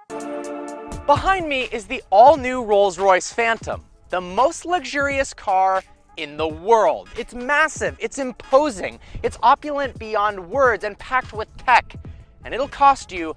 Behind me is the all-new Rolls-Royce Phantom, the most luxurious car in the world. It's massive, it's imposing, it's opulent beyond words and packed with tech, and it'll cost you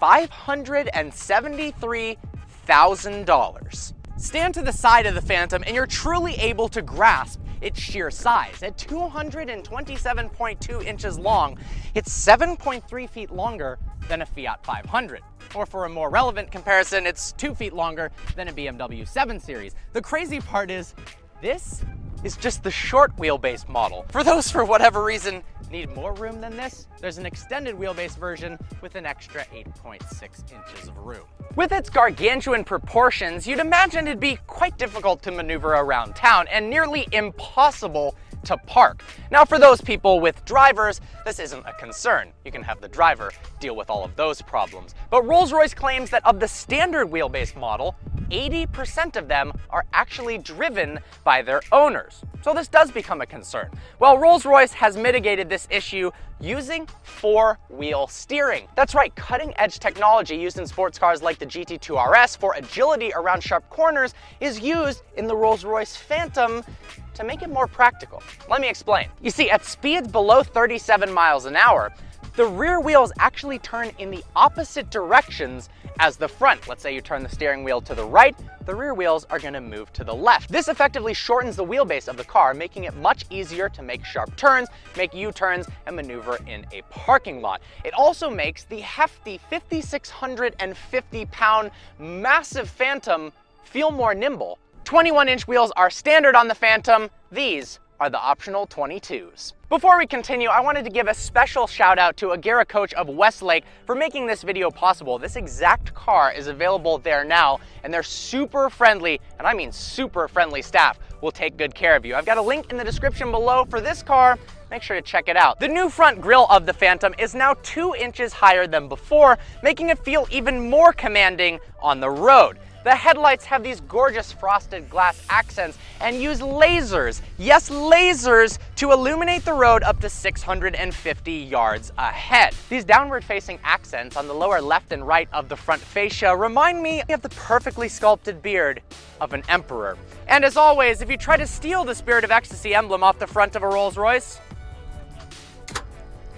$573,000. Stand to the side of the Phantom and you're truly able to grasp its sheer size. At 227.2 inches long, it's 7.3 feet longer than a Fiat 500. Or for a more relevant comparison, it's 2 feet longer than a BMW 7 Series. The crazy part is, this is just the short wheelbase model. For those, for whatever reason, need more room than this, there's an extended wheelbase version with an extra 8.6 inches of room. With its gargantuan proportions, you'd imagine it'd be quite difficult to maneuver around town and nearly impossible to park. Now, for those people with drivers, this isn't a concern. You can have the driver deal with all of those problems. But Rolls-Royce claims that of the standard wheelbase model, 80% of them are actually driven by their owners. So this does become a concern. Well, Rolls-Royce has mitigated this issue using four-wheel steering. That's right, cutting-edge technology used in sports cars like the GT2 RS for agility around sharp corners is used in the Rolls-Royce Phantom to make it more practical. Let me explain. You see, at speeds below 37 miles an hour, the rear wheels actually turn in the opposite directions as the front. Let's say you turn the steering wheel to the right, the rear wheels are going to move to the left. This effectively shortens the wheelbase of the car, making it much easier to make sharp turns, make U-turns, and maneuver in a parking lot. It also makes the hefty 5,650-pound massive Phantom feel more nimble. 21-inch wheels are standard on the Phantom. These are the optional 22s. Before we continue, I wanted to give a special shout out to Agera Coach of Westlake for making this video possible. This exact car is available there now, and their super friendly, and I mean super friendly staff will take good care of you. I've got a link in the description below for this car. Make sure to check it out. The new front grille of the Phantom is now 2 inches higher than before, making it feel even more commanding on the road. The headlights have these gorgeous frosted glass accents and use lasers, yes, lasers, to illuminate the road up to 650 yards ahead. These downward-facing accents on the lower left and right of the front fascia remind me of the perfectly sculpted beard of an emperor. And as always, if you try to steal the Spirit of Ecstasy emblem off the front of a Rolls-Royce,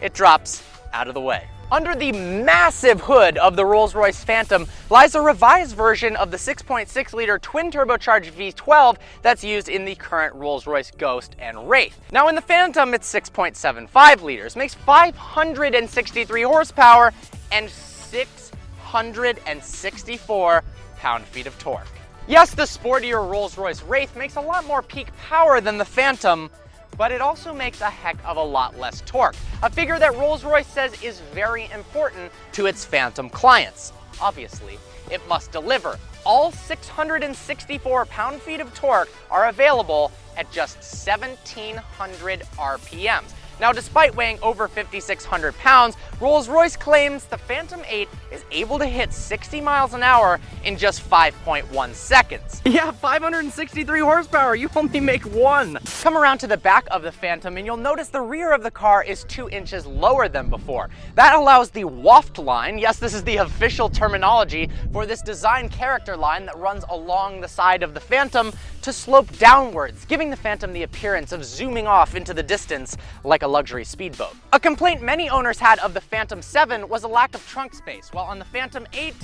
it drops out of the way. Under the massive hood of the Rolls-Royce Phantom lies a revised version of the 6.6-liter twin-turbocharged V12 that's used in the current Rolls-Royce Ghost and Wraith. Now in the Phantom, it's 6.75 liters, makes 563 horsepower and 664 pound-feet of torque. Yes, the sportier Rolls-Royce Wraith makes a lot more peak power than the Phantom, but it also makes a heck of a lot less torque, a figure that Rolls-Royce says is very important to its Phantom clients. Obviously, it must deliver. All 664 pound-feet of torque are available at just 1,700 RPMs. Now, despite weighing over 5,600 pounds, Rolls-Royce claims the Phantom 8 is able to hit 60 miles an hour in just 5.1 seconds. Yeah, 563 horsepower, you only make one. Come around to the back of the Phantom and you'll notice the rear of the car is 2 inches lower than before. That allows the waft line, yes, this is the official terminology for this design character line that runs along the side of the Phantom, to slope downwards, giving the Phantom the appearance of zooming off into the distance like a luxury speedboat. A complaint many owners had of the Phantom 7 was a lack of trunk space, while on the Phantom 8,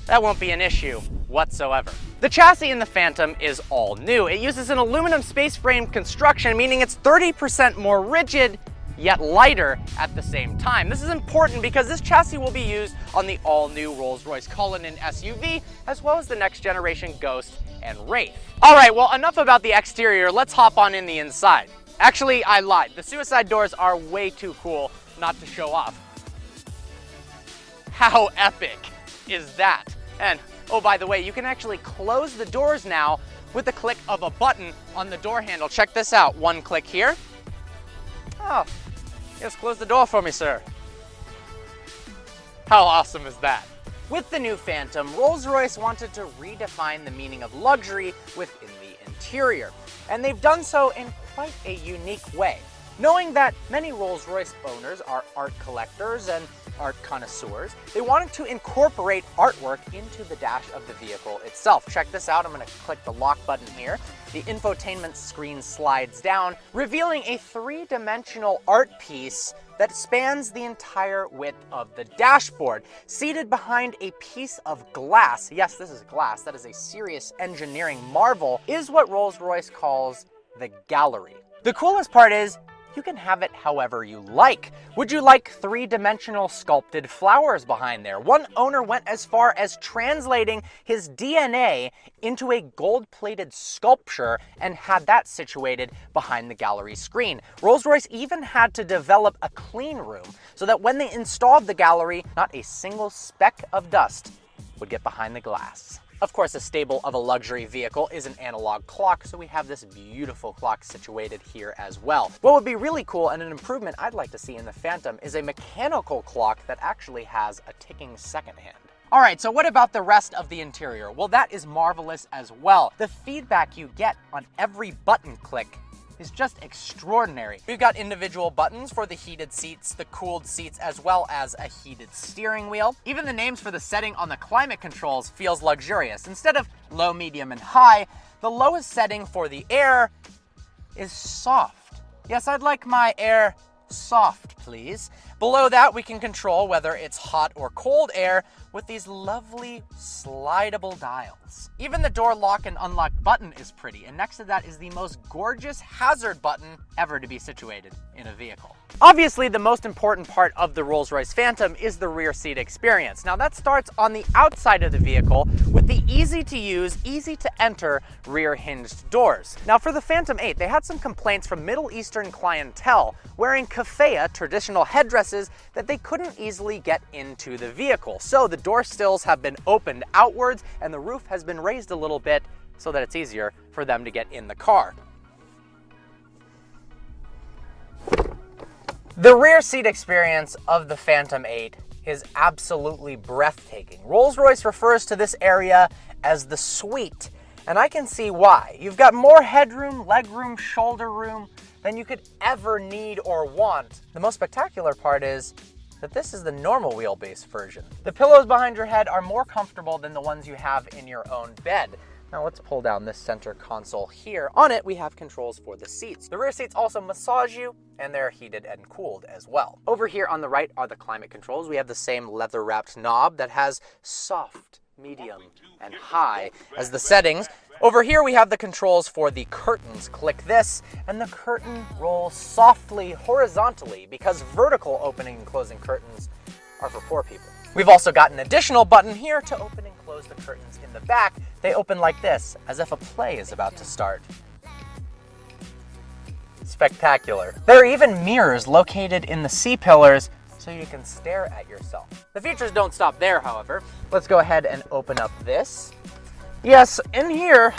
that won't be an issue whatsoever. The chassis in the Phantom is all new. It uses an aluminum space frame construction, meaning it's 30% more rigid, yet lighter at the same time. This is important because this chassis will be used on the all-new Rolls-Royce Cullinan SUV, as well as the next generation Ghost and Wraith. All right, well, enough about the exterior. Let's hop on in the inside. Actually, I lied. The suicide doors are way too cool not to show off. How epic is that? And, oh, by the way, you can actually close the doors now with the click of a button on the door handle. Check this out. One click here. Oh, yes, close the door for me, sir. How awesome is that? With the new Phantom, Rolls-Royce wanted to redefine the meaning of luxury within the interior, and they've done so in quite a unique way. Knowing that many Rolls-Royce owners are art collectors and art connoisseurs, they wanted to incorporate artwork into the dash of the vehicle itself. Check this out. I'm going to click the lock button here. The infotainment screen slides down, revealing a three-dimensional art piece that spans the entire width of the dashboard. Seated behind a piece of glass, yes, this is glass, that is a serious engineering marvel, is what Rolls-Royce calls the gallery. The coolest part is, you can have it however you like. Would you like three-dimensional sculpted flowers behind there? One owner went as far as translating his DNA into a gold-plated sculpture and had that situated behind the gallery screen. Rolls-Royce even had to develop a clean room so that when they installed the gallery, not a single speck of dust would get behind the glass. Of course, a staple of a luxury vehicle is an analog clock, so we have this beautiful clock situated here as well. What would be really cool and an improvement I'd like to see in the Phantom is a mechanical clock that actually has a ticking second hand. All right, so what about the rest of the interior? Well, that is marvelous as well. The feedback you get on every button click is just extraordinary. We've got individual buttons for the heated seats, the cooled seats, as well as a heated steering wheel. Even the names for the setting on the climate controls feels luxurious. Instead of low, medium, and high, the lowest setting for the air is soft. Yes, I'd like my air soft, please. Below that, we can control whether it's hot or cold air with these lovely slidable dials. Even the door lock and unlock button is pretty, and next to that is the most gorgeous hazard button ever to be situated in a vehicle. Obviously, the most important part of the Rolls-Royce Phantom is the rear seat experience. Now, that starts on the outside of the vehicle with the easy-to-use, easy-to-enter rear hinged doors. Now, for the Phantom 8, they had some complaints from Middle Eastern clientele wearing keffiyeh, traditional headdresses, that they couldn't easily get into the vehicle. So the door stills have been opened outwards and the roof has been raised a little bit so that it's easier for them to get in the car. The rear seat experience of the Phantom 8 is absolutely breathtaking. Rolls-Royce refers to this area as the suite, and I can see why. You've got more headroom, legroom, shoulder room than you could ever need or want. The most spectacular part is that this is the normal wheelbase version. The pillows behind your head are more comfortable than the ones you have in your own bed. Now let's pull down this center console here. On it, we have controls for the seats. The rear seats also massage you, and they're heated and cooled as well. Over here on the right are the climate controls. We have the same leather-wrapped knob that has soft, medium, and high as the settings. Over here we have the controls for the curtains. Click this, and the curtain rolls softly horizontally because vertical opening and closing curtains are for poor people. We've also got an additional button here to open and close the curtains in the back. They open like this, as if a play is about to start. Spectacular. There are even mirrors located in the C-pillars so you can stare at yourself. The features don't stop there, however. Let's go ahead and open up this. Yes, in here,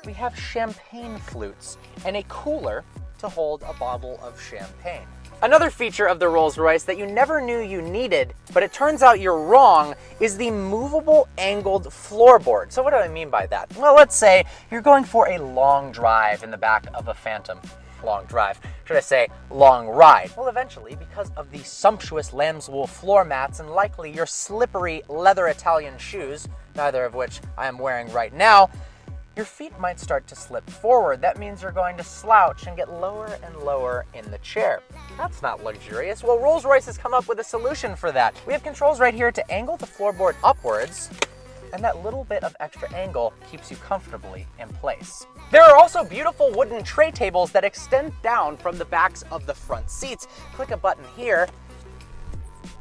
we have champagne flutes and a cooler to hold a bottle of champagne. Another feature of the Rolls-Royce that you never knew you needed, but it turns out you're wrong, is the movable angled floorboard. So what do I mean by that? Well, let's say you're going for a long drive in the back of a Phantom. Long drive. Should I say long ride? Well, eventually, because of the sumptuous lamb's wool floor mats and likely your slippery leather Italian shoes, neither of which I am wearing right now, your feet might start to slip forward. That means you're going to slouch and get lower and lower in the chair. That's not luxurious. Well, Rolls-Royce has come up with a solution for that. We have controls right here to angle the floorboard upwards, and that little bit of extra angle keeps you comfortably in place. There are also beautiful wooden tray tables that extend down from the backs of the front seats. Click a button here,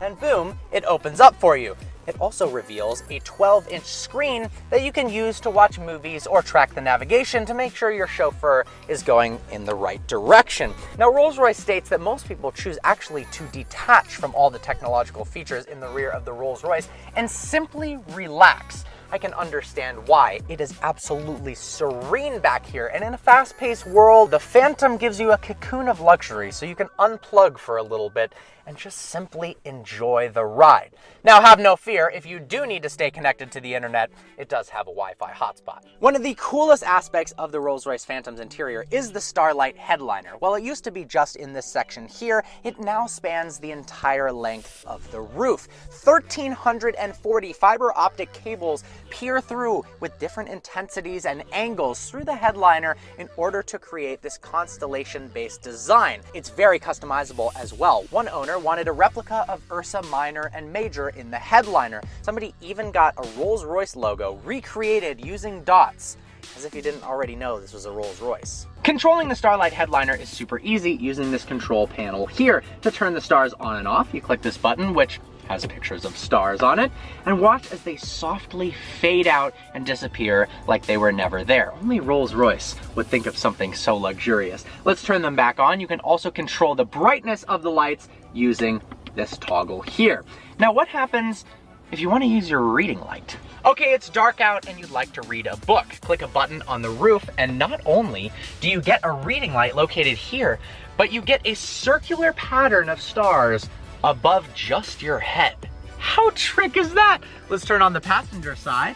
and boom, it opens up for you. It also reveals a 12-inch screen that you can use to watch movies or track the navigation to make sure your chauffeur is going in the right direction. Now, Rolls-Royce states that most people choose actually to detach from all the technological features in the rear of the Rolls-Royce and simply relax. I can understand why. It is absolutely serene back here, and in a fast-paced world, the Phantom gives you a cocoon of luxury, so you can unplug for a little bit and just simply enjoy the ride. Now, have no fear, if you do need to stay connected to the internet, it does have a Wi-Fi hotspot. One of the coolest aspects of the Rolls-Royce Phantom's interior is the Starlight headliner. While it used to be just in this section here, it now spans the entire length of the roof. 1,340 fiber optic cables peer through with different intensities and angles through the headliner in order to create this constellation-based design. It's very customizable as well. One owner wanted a replica of Ursa Minor and Major in the headliner. Somebody even got a Rolls-Royce logo recreated using dots, as if you didn't already know this was a Rolls-Royce. Controlling the Starlight headliner is super easy using this control panel here. To turn the stars on and off, you click this button, which has pictures of stars on it, and watch as they softly fade out and disappear like they were never there. Only Rolls-Royce would think of something so luxurious. Let's turn them back on. You can also control the brightness of the lights using this toggle here. Now, what happens if you want to use your reading light? Okay, it's dark out and you'd like to read a book. Click a button on the roof, and not only do you get a reading light located here, but you get a circular pattern of stars above just your head. How trick is that? Let's turn on the passenger side.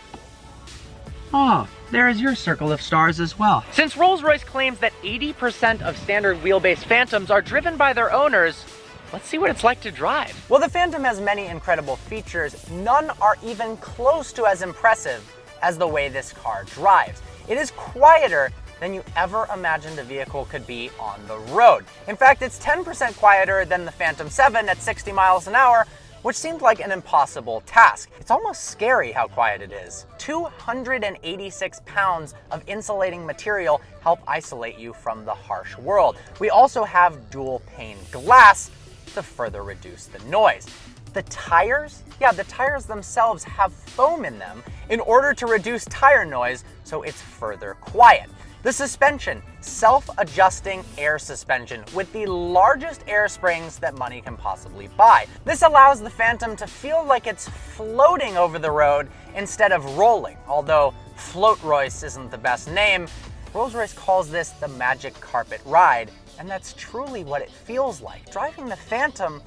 Oh, there is your circle of stars as well. Since Rolls-Royce claims that 80% of standard wheelbase Phantoms are driven by their owners, let's see what it's like to drive. Well, the Phantom has many incredible features. None are even close to as impressive as the way this car drives. It is quieter than you ever imagined a vehicle could be on the road. In fact, it's 10% quieter than the Phantom 7 at 60 miles an hour, which seemed like an impossible task. It's almost scary how quiet it is. 286 pounds of insulating material help isolate you from the harsh world. We also have dual pane glass to further reduce the noise. The tires? Yeah, the tires themselves have foam in them in order to reduce tire noise, so it's further quiet. The suspension, self-adjusting air suspension with the largest air springs that money can possibly buy. This allows the Phantom to feel like it's floating over the road instead of rolling. Although Float-Royce isn't the best name, Rolls-Royce calls this the magic carpet ride, and that's truly what it feels like. Driving the Phantom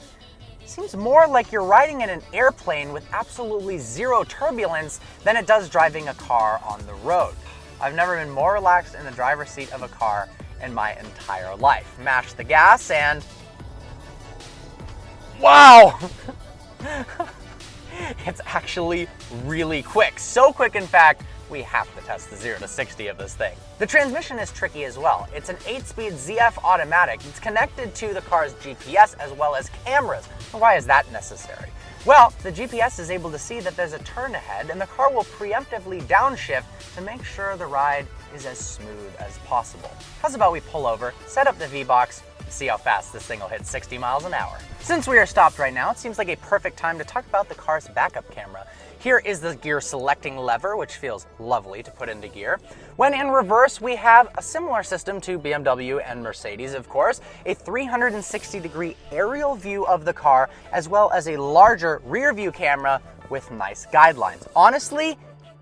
seems more like you're riding in an airplane with absolutely zero turbulence than it does driving a car on the road. I've never been more relaxed in the driver's seat of a car in my entire life. Mash the gas and... wow! It's actually really quick. So quick, in fact, we have to test the 0 to 60 of this thing. The transmission is tricky as well. It's an 8-speed ZF automatic. It's connected to the car's GPS as well as cameras. Why is that necessary? Well, the GPS is able to see that there's a turn ahead, and the car will preemptively downshift to make sure the ride is as smooth as possible. How's about we pull over, set up the V-Box, see how fast this thing will hit 60 miles an hour. Since we are stopped right now, it seems like a perfect time to talk about the car's backup camera. Here is the gear selecting lever, which feels lovely to put into gear. When in reverse, we have a similar system to BMW and Mercedes, of course, a 360-degree aerial view of the car, as well as a larger rear view camera with nice guidelines. Honestly,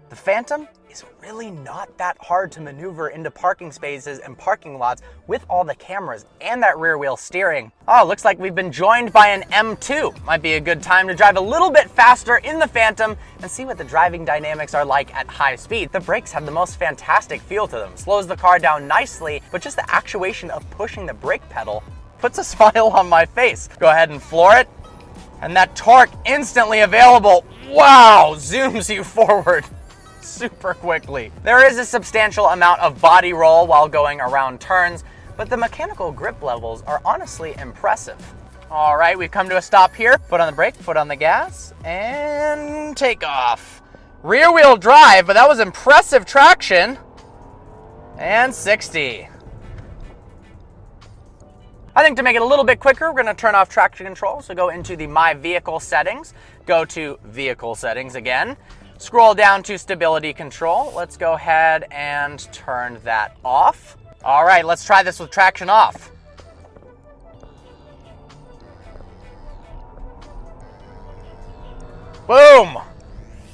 the Phantom is really not that hard to maneuver into parking spaces and parking lots with all the cameras and that rear wheel steering. Oh, looks like we've been joined by an M2. Might be a good time to drive a little bit faster in the Phantom and see what the driving dynamics are like at high speed. The brakes have the most fantastic feel to them. Slows the car down nicely, but just the actuation of pushing the brake pedal puts a smile on my face. Go ahead and floor it, and that torque instantly available, wow, zooms you forward super quickly. There is a substantial amount of body roll while going around turns, but the mechanical grip levels are honestly impressive. All right, we've come to a stop here. Foot on the brake, foot on the gas, and take off. Rear wheel drive, but that was impressive traction. And 60. I think to make it a little bit quicker, we're gonna turn off traction control. So go into the My Vehicle settings, go to Vehicle settings again, scroll down to Stability Control. Let's go ahead and turn that off. All right, let's try this with traction off. Boom!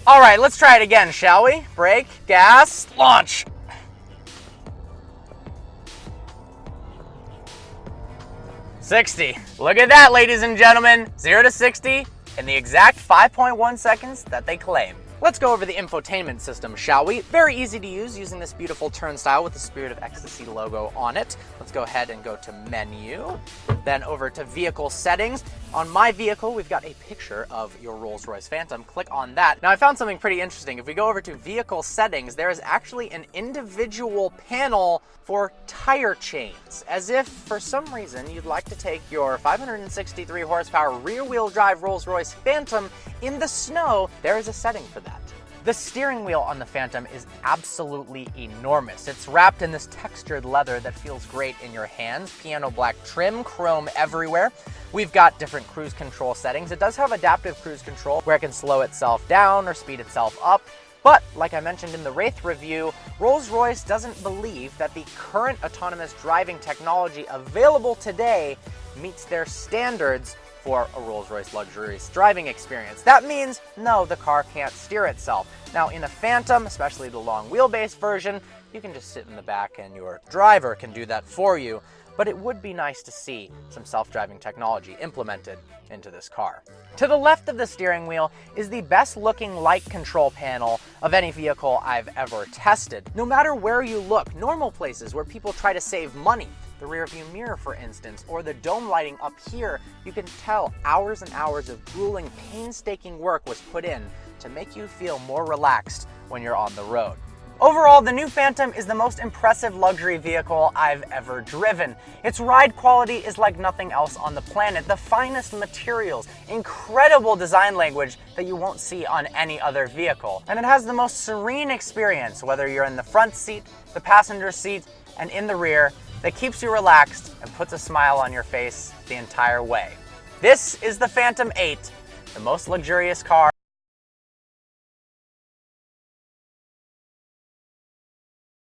All right, let's try it again, shall we? Brake, gas, launch. $60. Look at that, ladies and gentlemen. 0 to 60 in the exact 5.1 seconds that they claim. Let's go over the infotainment system, shall we? Very easy to use using this beautiful turnstile with the Spirit of Ecstasy logo on it. Let's go ahead and go to menu, then over to vehicle settings. On my vehicle, we've got a picture of your Rolls-Royce Phantom. Click on that. Now, I found something pretty interesting. If we go over to vehicle settings, there is actually an individual panel for tire chains, as if for some reason you'd like to take your 563 horsepower rear-wheel drive Rolls-Royce Phantom in the snow. There is a setting for that. The steering wheel on the Phantom is absolutely enormous. It's wrapped in this textured leather that feels great in your hands. Piano black trim, chrome everywhere. We've got different cruise control settings. It does have adaptive cruise control where it can slow itself down or speed itself up. But like I mentioned in the Wraith review, Rolls-Royce doesn't believe that the current autonomous driving technology available today meets their standards for a Rolls-Royce luxurious driving experience. That means, no, the car can't steer itself. Now, in a Phantom, especially the long wheelbase version, you can just sit in the back and your driver can do that for you. But it would be nice to see some self-driving technology implemented into this car. To the left of the steering wheel is the best looking light control panel of any vehicle I've ever tested. No matter where you look, normal places where people try to save money, the rear view mirror for instance, or the dome lighting up here, you can tell hours and hours of grueling, painstaking work was put in to make you feel more relaxed when you're on the road. Overall, the new Phantom is the most impressive luxury vehicle I've ever driven. Its ride quality is like nothing else on the planet. The finest materials, incredible design language that you won't see on any other vehicle. And it has the most serene experience, whether you're in the front seat, the passenger seat, and in the rear, that keeps you relaxed and puts a smile on your face the entire way. This is the Phantom 8, the most luxurious car